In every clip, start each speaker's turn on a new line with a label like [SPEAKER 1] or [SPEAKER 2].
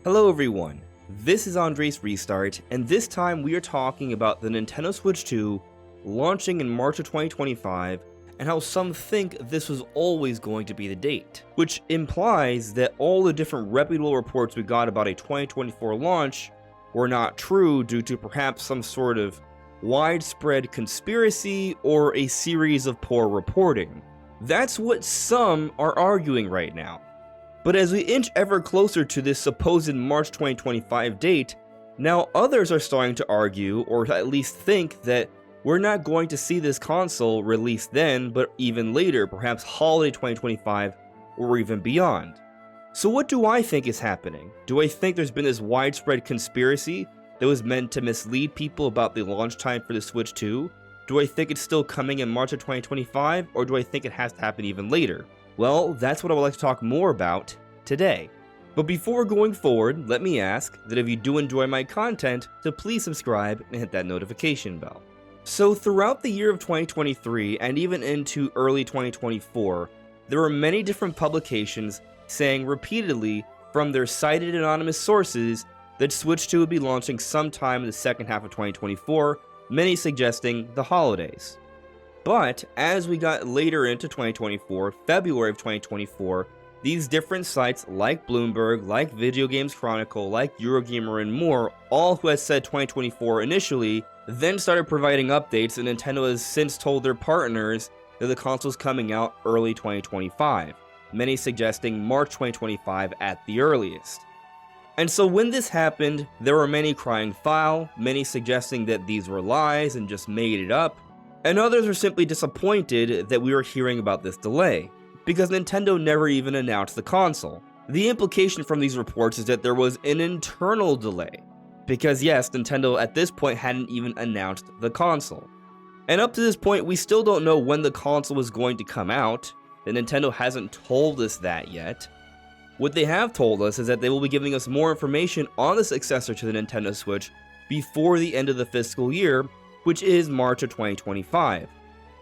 [SPEAKER 1] Hello everyone, this is AndresRestart, and this time we are talking about the Nintendo Switch 2 launching in March of 2025, and how some think this was always going to be the date, which implies that all the different reputable reports we got about a 2024 launch were not true due to perhaps some sort of widespread conspiracy or a series of poor reporting. That's what some are arguing right now. But as we inch ever closer to this supposed March 2025 date, now others are starting to argue, or at least think, that we're not going to see this console released then, but even later, perhaps holiday 2025 or even beyond. So what do I think is happening? Do I think there's been this widespread conspiracy that was meant to mislead people about the launch time for the Switch 2? Do I think it's still coming in March of 2025, or do I think it has to happen even later? Well, that's what I would like to talk more about today. But before going forward, let me ask that if you do enjoy my content, to please subscribe and hit that notification bell. So throughout the year of 2023 and even into early 2024, there were many different publications saying repeatedly from their cited anonymous sources that Switch 2 would be launching sometime in the second half of 2024, many suggesting the holidays. But as we got later into 2024, February of 2024, these different sites like Bloomberg, like Video Games Chronicle, like Eurogamer and more, all who had said 2024 initially, then started providing updates, and Nintendo has since told their partners that the console's coming out early 2025, many suggesting March 2025 at the earliest. And so when this happened, there were many crying foul, many suggesting that these were lies and just made it up, and others were simply disappointed that we were hearing about this delay, because Nintendo never even announced the console. The implication from these reports is that there was an internal delay, because yes, Nintendo at this point hadn't even announced the console. And up to this point, we still don't know when the console was going to come out, and Nintendo hasn't told us that yet. What they have told us is that they will be giving us more information on the successor to the Nintendo Switch before the end of the fiscal year, which is March of 2025.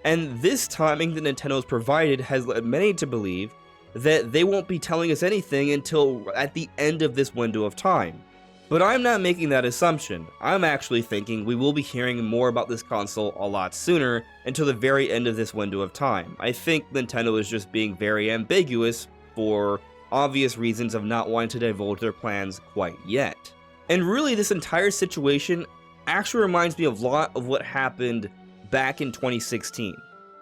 [SPEAKER 1] And this timing that Nintendo has provided has led many to believe that they won't be telling us anything until at the end of this window of time. But I'm not making that assumption. I'm actually thinking we will be hearing more about this console a lot sooner, until the very end of this window of time. I think Nintendo is just being very ambiguous for obvious reasons of not wanting to divulge their plans quite yet. And really, this entire situation actually reminds me of a lot of what happened back in 2016.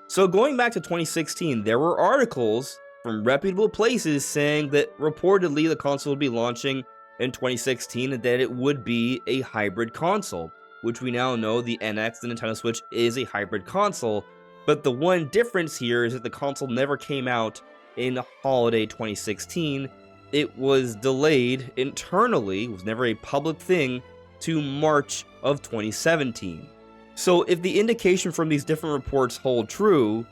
[SPEAKER 1] So going back to 2016, there were articles from reputable places saying that reportedly the console would be launching in 2016 and that it would be a hybrid console, which we now know the NX, the Nintendo Switch, is a hybrid console. But the one difference here is that the console never came out in holiday 2016. It was delayed internally, it was never a public thing, to March of 2017. So if the indication from these different reports hold true,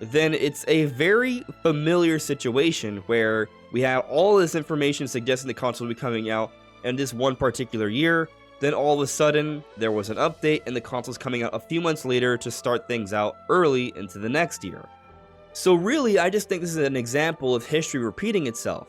[SPEAKER 1] then it's a very familiar situation where we have all this information suggesting the console will be coming out in this one particular year, then all of a sudden there was an update and the console's coming out a few months later to start things out early into the next year. So really, I just think this is an example of history repeating itself.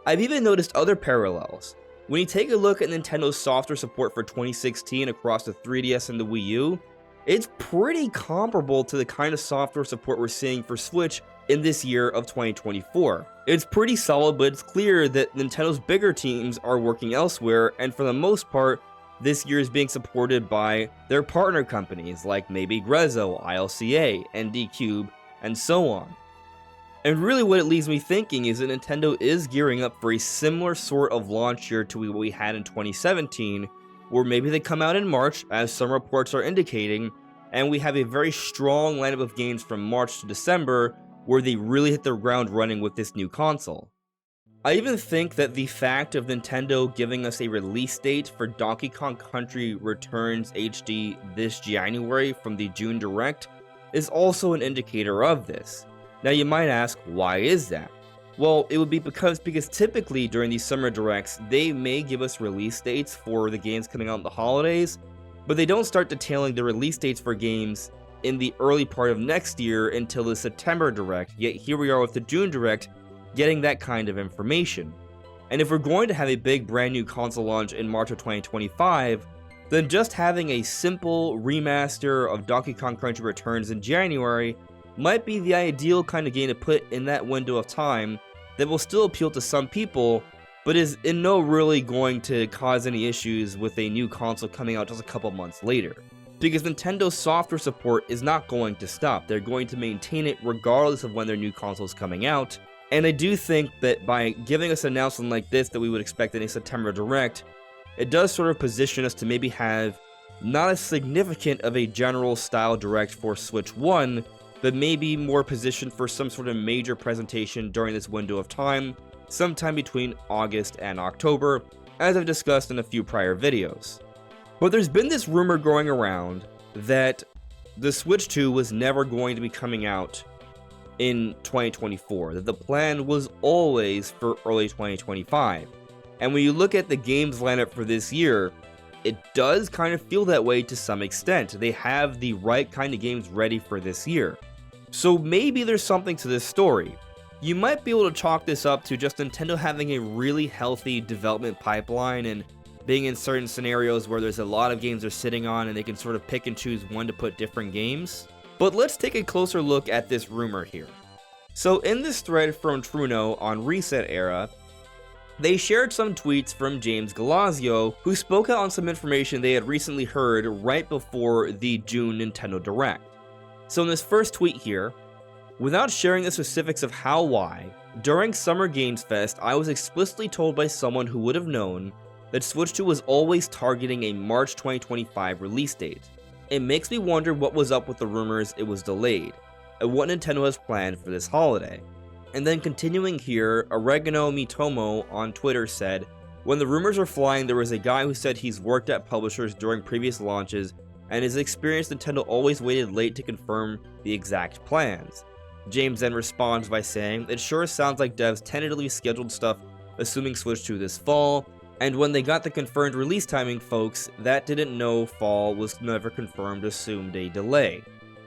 [SPEAKER 1] I've even noticed other parallels. When you take a look at Nintendo's software support for 2016 across the 3DS and the Wii U, it's pretty comparable to the kind of software support we're seeing for Switch in this year of 2024. It's pretty solid, but it's clear that Nintendo's bigger teams are working elsewhere, and for the most part, this year is being supported by their partner companies like maybe Grezzo, ILCA, ND Cube, and so on. And really what it leaves me thinking is that Nintendo is gearing up for a similar sort of launch year to what we had in 2017, where maybe they come out in March, as some reports are indicating, and we have a very strong lineup of games from March to December, where they really hit the ground running with this new console. I even think that the fact of Nintendo giving us a release date for Donkey Kong Country Returns HD this January from the June Direct is also an indicator of this. Now you might ask, why is that? Well, it would be because typically during these summer directs, they may give us release dates for the games coming out in the holidays, but they don't start detailing the release dates for games in the early part of next year until the September Direct, yet here we are with the June Direct getting that kind of information. And if we're going to have a big brand new console launch in March of 2025, then just having a simple remaster of Donkey Kong Country Returns in January might be the ideal kind of game to put in that window of time that will still appeal to some people, but is in no really going to cause any issues with a new console coming out just a couple months later. Because Nintendo's software support is not going to stop. They're going to maintain it regardless of when their new console is coming out. And I do think that by giving us an announcement like this that we would expect in a September Direct, it does sort of position us to maybe have not as significant of a general style Direct for Switch 1, but maybe more positioned for some sort of major presentation during this window of time, sometime between August and October, as I've discussed in a few prior videos. But there's been this rumor going around that the Switch 2 was never going to be coming out in 2024, that the plan was always for early 2025. And when you look at the games lineup for this year, it does kind of feel that way to some extent. They have the right kind of games ready for this year. So maybe there's something to this story. You might be able to chalk this up to just Nintendo having a really healthy development pipeline and being in certain scenarios where there's a lot of games they're sitting on and they can sort of pick and choose when to put different games. But let's take a closer look at this rumor here. So in this thread from Truno on Reset Era, they shared some tweets from James Galazio, who spoke out on some information they had recently heard right before the June Nintendo Direct. So in this first tweet here, without sharing the specifics of how why, during Summer Games Fest, I was explicitly told by someone who would have known that Switch 2 was always targeting a March 2025 release date. It makes me wonder what was up with the rumors it was delayed, and what Nintendo has planned for this holiday. And then continuing here, Oregano Mitomo on Twitter said, when the rumors were flying, there was a guy who said he's worked at publishers during previous launches, and his experience Nintendo always waited late to confirm the exact plans. James then responds by saying, it sure sounds like devs tentatively scheduled stuff assuming Switch 2 this fall, and when they got the confirmed release timing, folks, that didn't know fall was never confirmed, assumed a delay.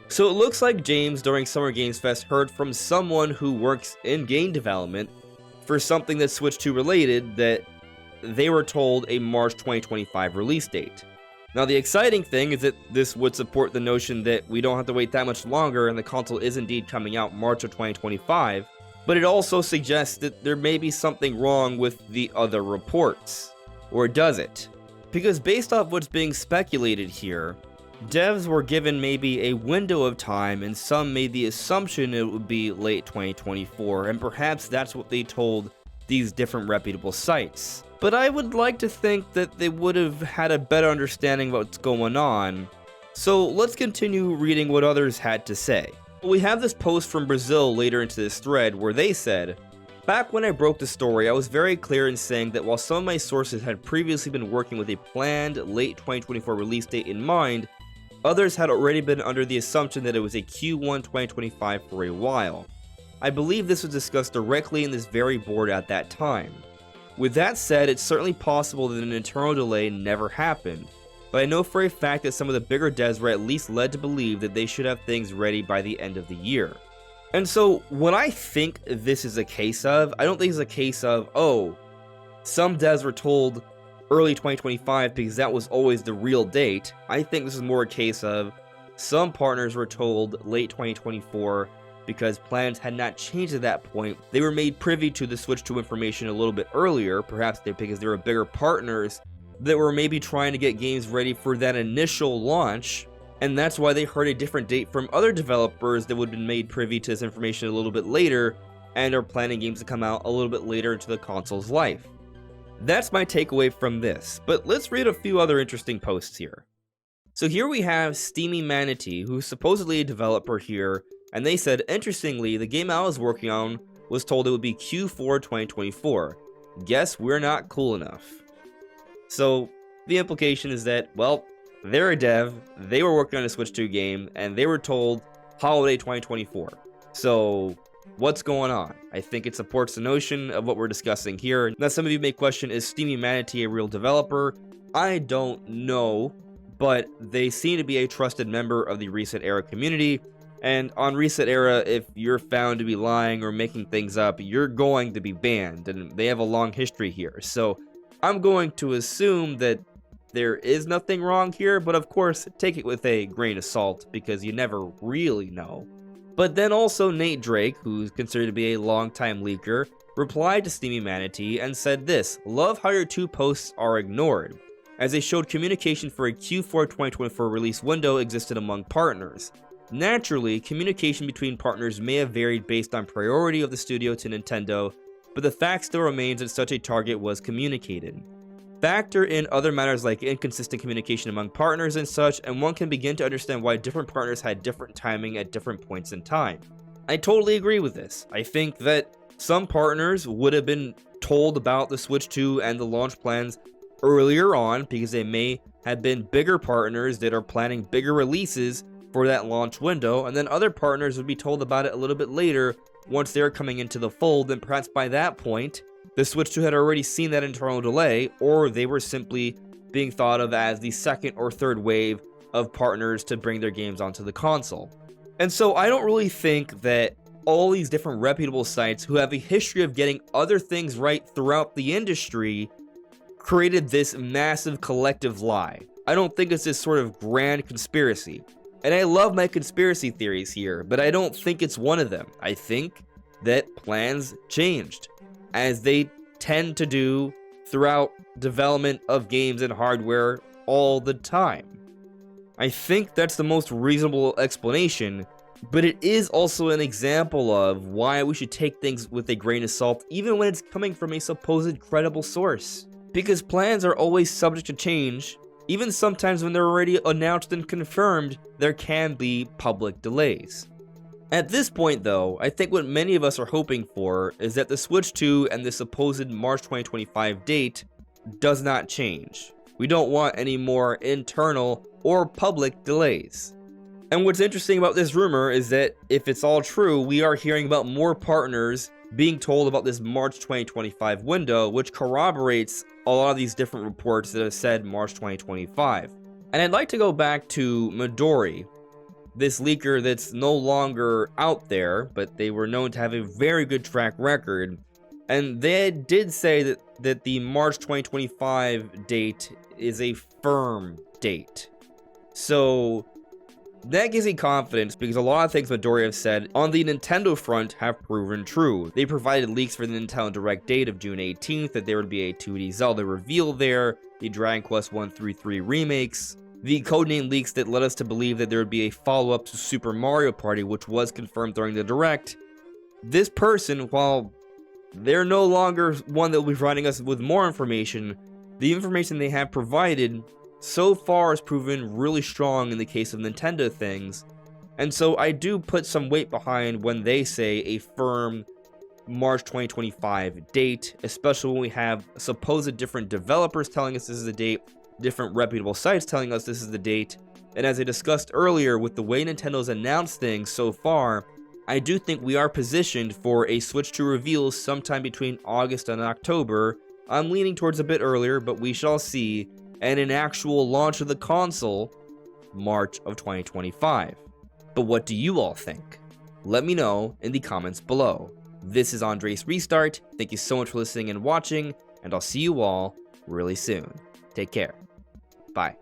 [SPEAKER 1] So it looks like James during Summer Games Fest heard from someone who works in game development for something that's Switch 2 related that they were told a March 2025 release date. Now the exciting thing is that this would support the notion that we don't have to wait that much longer and the console is indeed coming out March of 2025, but it also suggests that there may be something wrong with the other reports. Or does it? Because based off what's being speculated here, devs were given maybe a window of time and some made the assumption it would be late 2024, and perhaps that's what they told these different reputable sites. But I would like to think that they would have had a better understanding of what's going on. So let's continue reading what others had to say. We have this post from Brazil later into this thread where they said, back when I broke the story, I was very clear in saying that while some of my sources had previously been working with a planned late 2024 release date in mind, others had already been under the assumption that it was a Q1 2025 for a while. I believe this was discussed directly in this very board at that time. With that said, it's certainly possible that an internal delay never happened, but I know for a fact that some of the bigger devs were at least led to believe that they should have things ready by the end of the year. And so, what I think this is a case of, I don't think it's a case of, oh, some devs were told early 2025 because that was always the real date. I think this is more a case of some partners were told late 2024 because plans had not changed at that point. They were made privy to the Switch 2 information a little bit earlier, perhaps because they were bigger partners that were maybe trying to get games ready for that initial launch, and that's why they heard a different date from other developers that would have been made privy to this information a little bit later and are planning games to come out a little bit later into the console's life. That's my takeaway from this, but let's read a few other interesting posts here. So here we have Steamy Manatee, who's supposedly a developer here, and they said, interestingly, the game I was working on was told it would be Q4 2024. Guess we're not cool enough. So the implication is that, well, they're a dev, they were working on a Switch 2 game, and they were told holiday 2024. So what's going on? I think it supports the notion of what we're discussing here. Now some of you may question, is Steamy Manatee a real developer? I don't know, but they seem to be a trusted member of the Reset Era community. And on Reset Era, if you're found to be lying or making things up, you're going to be banned, and they have a long history here. So I'm going to assume that there is nothing wrong here, but of course, take it with a grain of salt, because you never really know. But then also Nate Drake, who's considered to be a longtime leaker, replied to Steamy Manatee and said this: "Love how your 2 posts are ignored, as they showed communication for a Q4 2024 release window existed among partners. Naturally, communication between partners may have varied based on priority of the studio to Nintendo, but the fact still remains that such a target was communicated. Factor in other matters like inconsistent communication among partners and such, and one can begin to understand why different partners had different timing at different points in time." I totally agree with this. I think that some partners would have been told about the Switch 2 and the launch plans earlier on, because they may have been bigger partners that are planning bigger releases for that launch window, and then other partners would be told about it a little bit later once they're coming into the fold, and perhaps by that point, the Switch 2 had already seen that internal delay, or they were simply being thought of as the second or third wave of partners to bring their games onto the console. And so I don't really think that all these different reputable sites who have a history of getting other things right throughout the industry created this massive collective lie. I don't think it's this sort of grand conspiracy. And I love my conspiracy theories here, but I don't think it's one of them. I think that plans changed, as they tend to do throughout development of games and hardware all the time. I think that's the most reasonable explanation, but it is also an example of why we should take things with a grain of salt, even when it's coming from a supposed credible source. Because plans are always subject to change. Even sometimes when they're already announced and confirmed, there can be public delays. At this point though, I think what many of us are hoping for is that the Switch 2 and the supposed March 2025 date does not change. We don't want any more internal or public delays. And what's interesting about this rumor is that if it's all true, we are hearing about more partners being told about this March 2025 window, which corroborates a lot of these different reports that have said March 2025. And I'd like to go back to Midori, this leaker that's no longer out there, but they were known to have a very good track record. And they did say that the March 2025 date is a firm date. So that gives me confidence, because a lot of things Midori have said on the Nintendo front have proven true. They provided leaks for the Nintendo Direct date of June 18th, that there would be a 2D Zelda reveal there, the Dragon Quest 1 through 3 remakes, the codename leaks that led us to believe that there would be a follow-up to Super Mario Party, which was confirmed during the Direct. This person, while they're no longer one that will be providing us with more information, the information they have provided so far has proven really strong in the case of Nintendo things, and so I do put some weight behind when they say a firm March 2025 date, especially when we have supposed different developers telling us this is the date, different reputable sites telling us this is the date, and as I discussed earlier, with the way Nintendo's announced things so far, I do think we are positioned for a Switch 2 reveal sometime between August and October. I'm leaning towards a bit earlier, but we shall see, and an actual launch of the console, March of 2025. But what do you all think? Let me know in the comments below. This is AndresRestart. Thank you so much for listening and watching, and I'll see you all really soon. Take care. Bye.